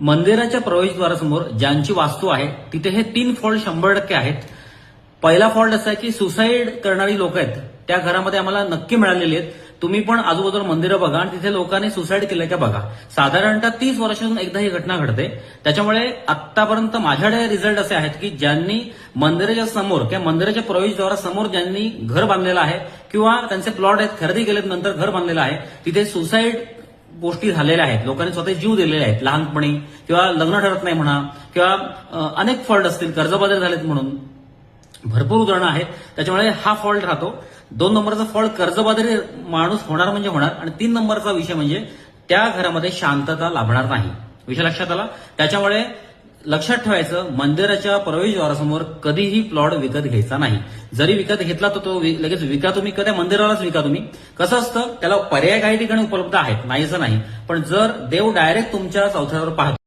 मंदिराच्या प्रवेशद्वारासमोर ज्यांची वास्तू आहे तिथे हे 3 फॉल्ट 100% आहेत. पहिला फॉल्ट असा आहे की सुसाईड करणारी लोक आहेत त्या घरामध्ये आम्हाला नक्की मिळालेली आहेत. तुम्ही पण आजूबाजूला मंदिरं बघा आणि तिथे लोकांनी सुसाईड केलं का बघा. साधारणतः 30 वर्षातून एकदा ही घटना घडते. त्याच्यामुळे आतापर्यंत माझ्याकडे रिझल्ट असे आहेत की ज्यांनी मंदिराच्या समोर किंवा मंदिराच्या प्रवेशद्वारासमोर ज्यांनी घर बांधलेलं आहे किंवा त्यांचे प्लॉट आहेत खरेदी केलेत नंतर घर बांधलेलं आहे तिथे सुसाईड गोष्टी झालेल्या आहेत. लोकांनी स्वतः जीव दिलेले आहेत लहानपणी किंवा लग्न ठरत नाही म्हणा किंवा अनेक फॉल्ट असतील कर्जबाजारी झालेत म्हणून भरपूर उदाहरणं आहेत. त्याच्यामुळे हा फॉल्ट राहतो. 2 नंबरचा फॉल्ट कर्जबाजारी माणूस होणार म्हणजे होणार आणि 3 नंबरचा विषय म्हणजे त्या घरामध्ये शांतता लाभणार नाही. विषय लक्षात आला. त्याच्यामुळे लक्षात ठेवायचं मंदिराच्या प्रवेशद्वारासमोर कधीही प्लॉट विकत घ्यायचा नाही. जरी विकत घेतला तर तो लगेच विका तुम्ही कधी मंदिरालाच विका तुम्ही. कसं असतं त्याला पर्याय काही ठिकाणी उपलब्ध आहेत नाहीचं नाही. पण जर देव डायरेक्ट तुमच्या चौथऱ्यावर पाहतो